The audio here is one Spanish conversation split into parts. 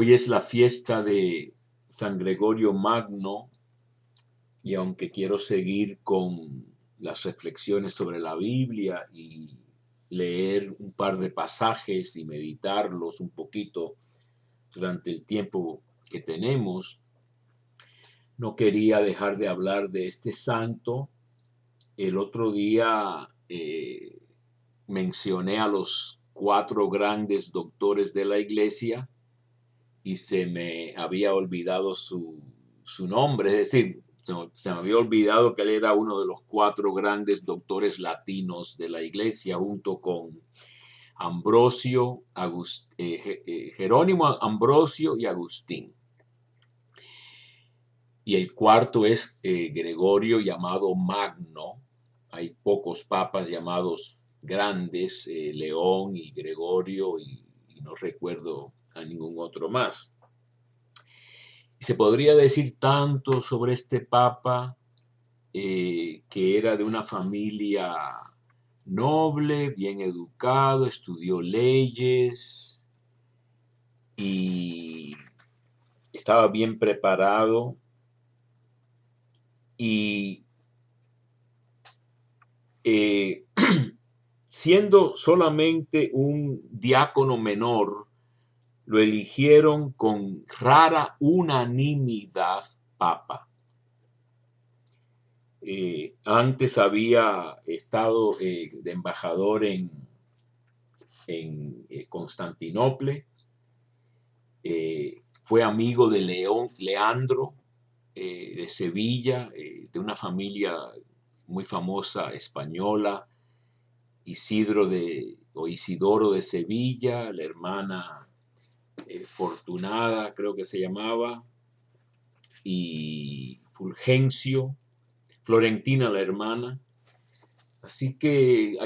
Hoy es la fiesta de San Gregorio Magno y aunque quiero seguir con las reflexiones sobre la Biblia y leer un par de pasajes y meditarlos un poquito durante el tiempo que tenemos, no quería dejar de hablar de este santo. El otro día mencioné a los cuatro grandes doctores de la iglesia y se me había olvidado su nombre, es decir, se me había olvidado que él era uno de los cuatro grandes doctores latinos de la iglesia, junto con Ambrosio, Jerónimo, Ambrosio y Agustín. Y el cuarto es Gregorio, llamado Magno. Hay pocos papas llamados grandes, León y Gregorio, y no recuerdo a ningún otro más. Se podría decir tanto sobre este papa, que era de una familia noble, bien educado, estudió leyes y estaba bien preparado, y eh, siendo solamente un diácono menor, lo eligieron con rara unanimidad papa. Antes había estado de embajador en Constantinopla. Fue amigo de Leandro de Sevilla, de una familia muy famosa española, Isidoro de Sevilla, la hermana Fortunada, creo que se llamaba, y Fulgencio, Florentina, la hermana. Así que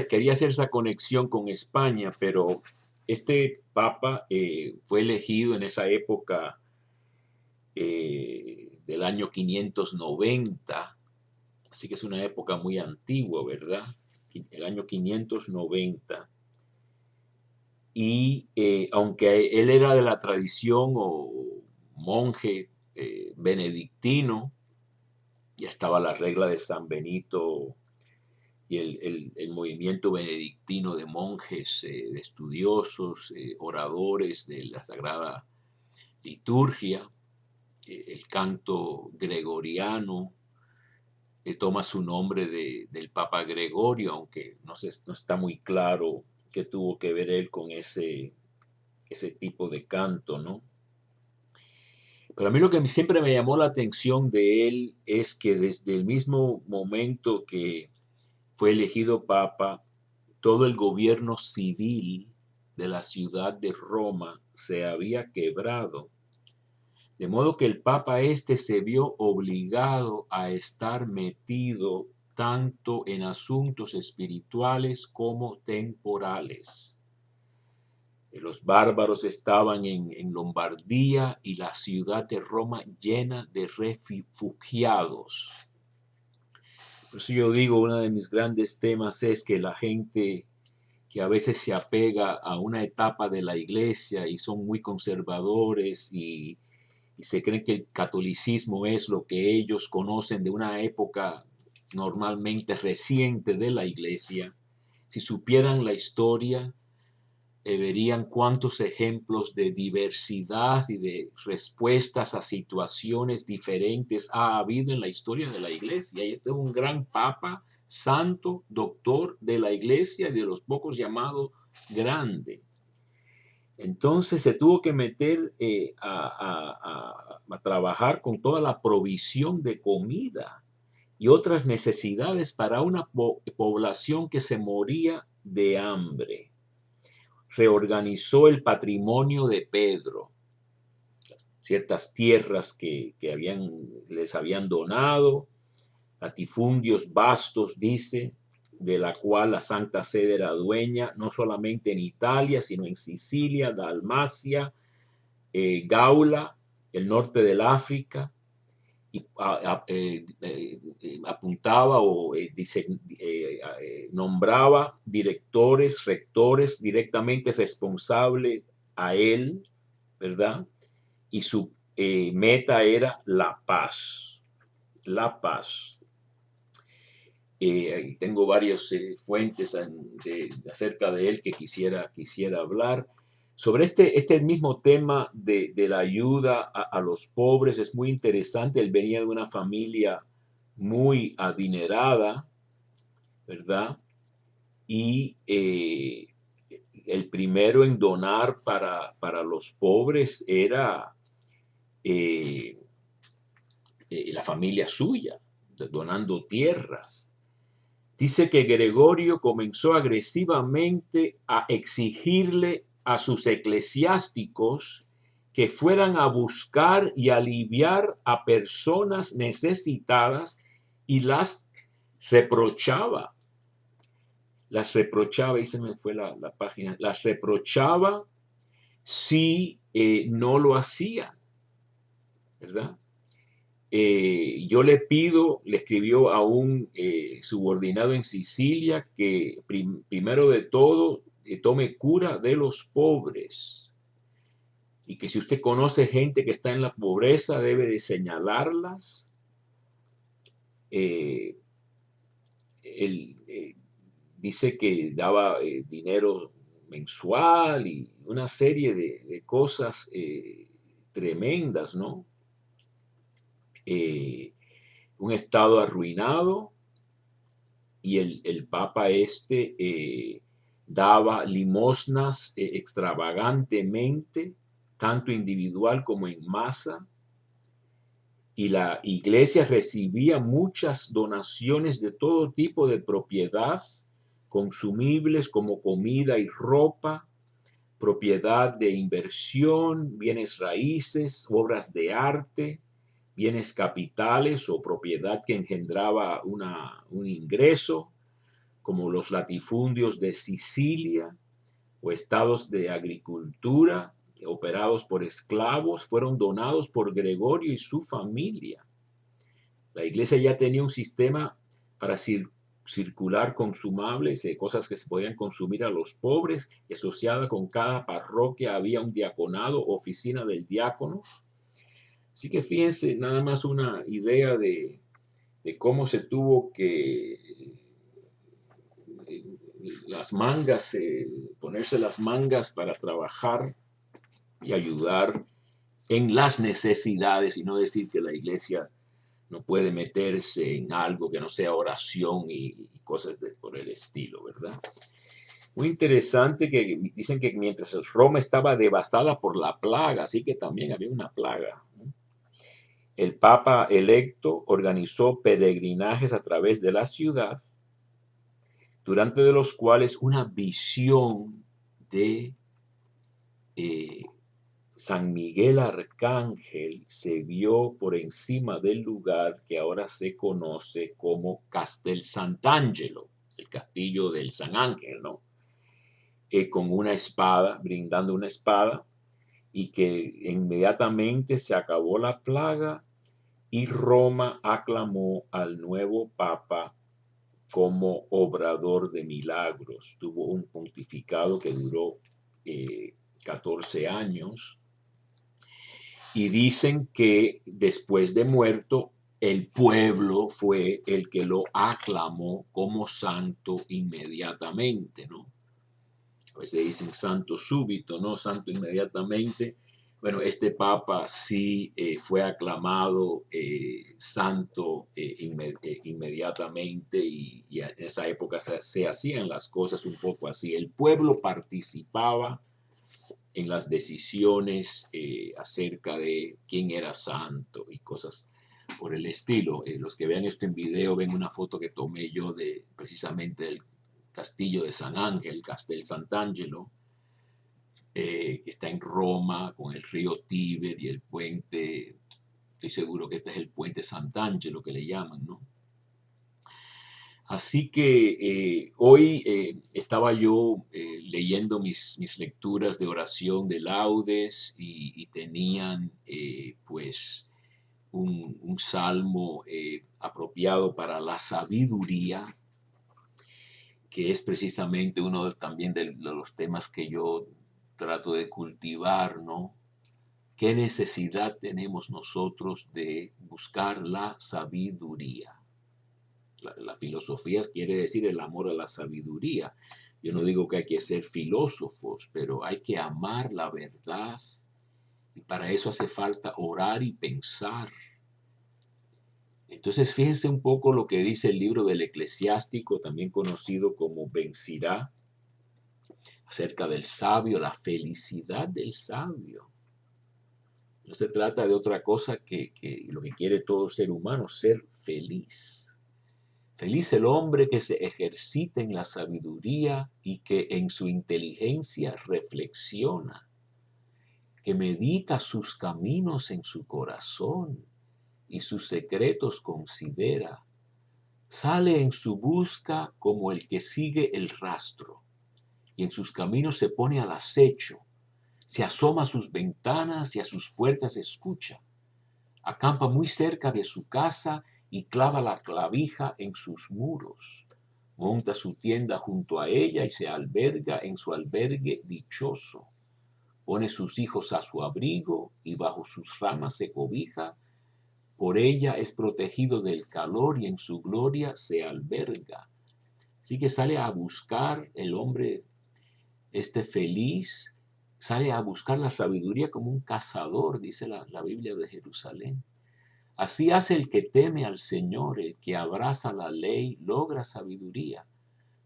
quería hacer esa conexión con España, pero este papa fue elegido en esa época del año 590, así que es una época muy antigua, ¿verdad? El año 590. Y aunque él era de la tradición o monje benedictino, ya estaba la regla de San Benito y el movimiento benedictino de monjes, de estudiosos, oradores de la Sagrada Liturgia. El canto gregoriano toma su nombre del Papa Gregorio, aunque no está muy claro qué tuvo que ver él con ese tipo de canto, ¿no? Pero a mí lo que siempre me llamó la atención de él es que desde el mismo momento que fue elegido papa, todo el gobierno civil de la ciudad de Roma se había quebrado. De modo que el papa este se vio obligado a estar metido tanto en asuntos espirituales como temporales. Los bárbaros estaban en Lombardía y la ciudad de Roma llena de refugiados. Por eso yo digo, uno de mis grandes temas es que la gente que a veces se apega a una etapa de la iglesia y son muy conservadores y se creen que el catolicismo es lo que ellos conocen de una época normalmente reciente de la iglesia, si supieran la historia, verían cuántos ejemplos de diversidad y de respuestas a situaciones diferentes ha habido en la historia de la iglesia. Y este es un gran papa, santo, doctor de la iglesia y de los pocos llamados grande. Entonces se tuvo que meter a trabajar con toda la provisión de comida y otras necesidades para una población que se moría de hambre. Reorganizó el patrimonio de Pedro, ciertas tierras que les habían donado, latifundios vastos, dice, de la cual la Santa Sede era dueña, no solamente en Italia, sino en Sicilia, Dalmacia, Gaula, el norte del África, y apuntaba o nombraba directores, rectores directamente responsables a él ¿verdad? Y su meta era la paz, la paz. Tengo varias fuentes acerca de él que quisiera hablar. Sobre este mismo tema de la ayuda a los pobres, es muy interesante. Él venía de una familia muy adinerada, ¿verdad? Y el primero en donar para los pobres era eh, la familia suya, donando tierras. Dice que Gregorio comenzó agresivamente a exigirle a sus eclesiásticos que fueran a buscar y aliviar a personas necesitadas y reprochaba, las reprochaba, y se me fue la página, las reprochaba si no lo hacían, ¿verdad? Yo le pido, le escribió a un subordinado en Sicilia, que primero de todo tome cura de los pobres, y que si usted conoce gente que está en la pobreza, debe de señalarlas. Eh, él dice que daba dinero mensual y una serie de cosas tremendas, ¿no? Un estado arruinado, y el Papa daba limosnas extravagantemente, tanto individual como en masa, y la iglesia recibía muchas donaciones de todo tipo de propiedad, consumibles como comida y ropa, propiedad de inversión, bienes raíces, obras de arte, bienes capitales o propiedad que engendraba un ingreso, como los latifundios de Sicilia o estados de agricultura operados por esclavos, fueron donados por Gregorio y su familia. La iglesia ya tenía un sistema para circular consumables, cosas que se podían consumir a los pobres, y asociada con cada parroquia había un diaconado, oficina del diácono. Así que fíjense, nada más una idea de cómo se tuvo que ponerse las mangas para trabajar y ayudar en las necesidades, y no decir que la iglesia no puede meterse en algo que no sea oración y cosas por el estilo, ¿verdad? Muy interesante que dicen que mientras Roma estaba devastada por la plaga, así que también había una plaga, ¿no? El Papa electo organizó peregrinajes a través de la ciudad, durante de los cuales una visión de eh, San Miguel Arcángel se vio por encima del lugar que ahora se conoce como Castel Sant'Angelo, el castillo del San Ángel, ¿no? Con una espada, brindando una espada, y que inmediatamente se acabó la plaga y Roma aclamó al nuevo Papa como obrador de milagros. Tuvo un pontificado que duró 14 años, y dicen que después de muerto, el pueblo fue el que lo aclamó como santo inmediatamente, ¿no? A veces dicen santo súbito, ¿no? Santo inmediatamente. Bueno, este papa sí fue aclamado santo inmediatamente, y en esa época se hacían las cosas un poco así. El pueblo participaba en las decisiones acerca de quién era santo y cosas por el estilo. Los que vean esto en video ven una foto que tomé yo de precisamente del castillo de San Ángel, Castel Sant'Angelo, que está en Roma, con el río Tíber y el puente. Estoy seguro que este es el puente Sant'Angelo que le llaman, ¿no? Así que hoy estaba yo leyendo mis lecturas de oración de laudes, y tenían pues un salmo apropiado para la sabiduría, que es precisamente uno también de los temas que yo trato de cultivar, ¿no? ¿Qué necesidad tenemos nosotros de buscar la sabiduría? La filosofía quiere decir el amor a la sabiduría. Yo no digo que hay que ser filósofos, pero hay que amar la verdad. Y para eso hace falta orar y pensar. Entonces, fíjense un poco lo que dice el libro del Eclesiástico, también conocido como Ben Sirá, acerca del sabio, la felicidad del sabio. No se trata de otra cosa que lo que quiere todo ser humano, ser feliz. Feliz el hombre que se ejercita en la sabiduría y que en su inteligencia reflexiona, que medita sus caminos en su corazón y sus secretos considera. Sale en su busca como el que sigue el rastro y en sus caminos se pone al acecho. Se asoma a sus ventanas y a sus puertas escucha. Acampa muy cerca de su casa y clava la clavija en sus muros. Monta su tienda junto a ella y se alberga en su albergue dichoso. Pone sus hijos a su abrigo y bajo sus ramas se cobija. Por ella es protegido del calor y en su gloria se alberga. Así que sale a buscar el hombre feliz, sale a buscar la sabiduría como un cazador, dice la Biblia de Jerusalén. Así hace el que teme al Señor, el que abraza la ley, logra sabiduría.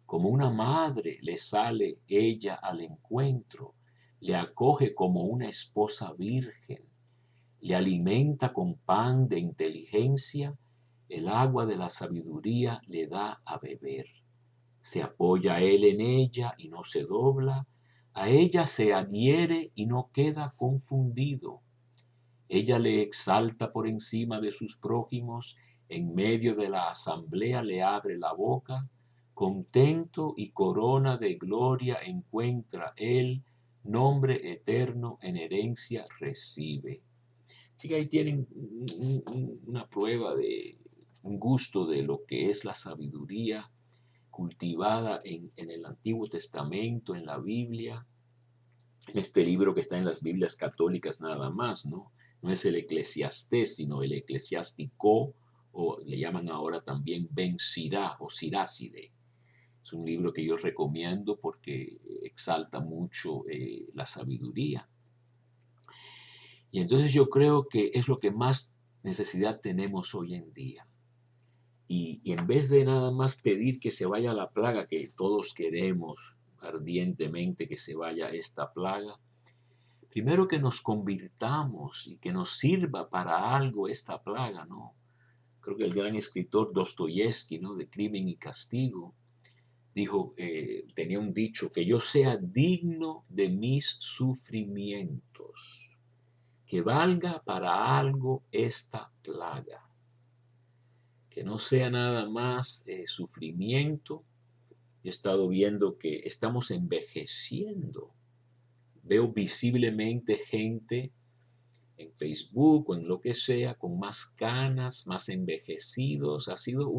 Como una madre le sale ella al encuentro, le acoge como una esposa virgen, le alimenta con pan de inteligencia, el agua de la sabiduría le da a beber. Se apoya él en ella y no se dobla, a ella se adhiere y no queda confundido. Ella le exalta por encima de sus prójimos, en medio de la asamblea le abre la boca, contento y corona de gloria encuentra él, nombre eterno en herencia recibe. Así que ahí tienen una prueba de un gusto de lo que es la sabiduría cultivada en el Antiguo Testamento, en la Biblia, en este libro que está en las Biblias católicas nada más, ¿no? No es el Eclesiastés, sino el Eclesiástico, o le llaman ahora también Ben Sirá o Siráside. Es un libro que yo recomiendo porque exalta mucho la sabiduría. Y entonces yo creo que es lo que más necesidad tenemos hoy en día. Y en vez de nada más pedir que se vaya la plaga, que todos queremos ardientemente que se vaya esta plaga, primero que nos convirtamos y que nos sirva para algo esta plaga, ¿no? Creo que el gran escritor Dostoyevsky, ¿no? De Crimen y Castigo, dijo, tenía un dicho, que yo sea digno de mis sufrimientos, que valga para algo esta plaga, que no sea nada más sufrimiento. He estado viendo que estamos envejeciendo. Veo visiblemente gente en Facebook o en lo que sea con más canas, más envejecidos. Ha sido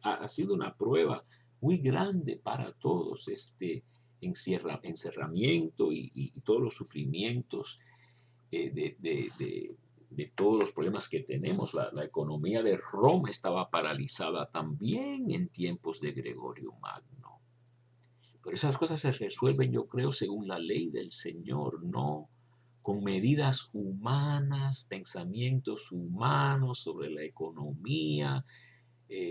ha sido una prueba muy grande para todos este encerramiento y todos los sufrimientos de todos los problemas que tenemos. La economía de Roma estaba paralizada también en tiempos de Gregorio Magno. Pero esas cosas se resuelven, yo creo, según la ley del Señor, no con medidas humanas, pensamientos humanos sobre la economía,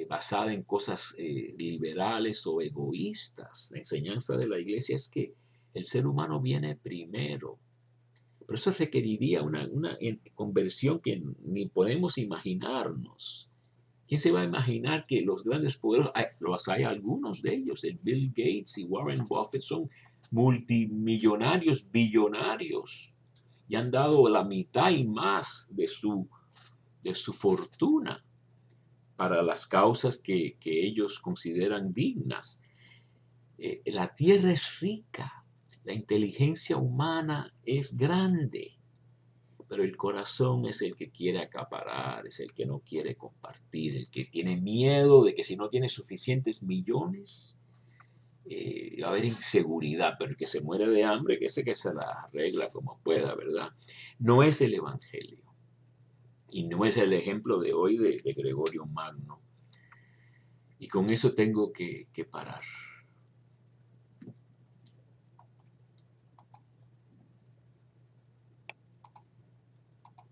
basada en cosas liberales o egoístas. La enseñanza de la iglesia es que el ser humano viene primero. Pero eso requeriría una conversión que ni podemos imaginarnos. ¿Quién se va a imaginar que los grandes poderes, los hay algunos de ellos, el Bill Gates y Warren Buffett, son multimillonarios, billonarios, y han dado la mitad y más de su fortuna para las causas que ellos consideran dignas? La tierra es rica, la inteligencia humana es grande, pero el corazón es el que quiere acaparar, es el que no quiere compartir, el que tiene miedo de que si no tiene suficientes millones, va a haber inseguridad, pero el que se muere de hambre, que se la arregla como pueda, ¿verdad? No es el Evangelio. Y no es el ejemplo de hoy de Gregorio Magno. Y con eso tengo que parar.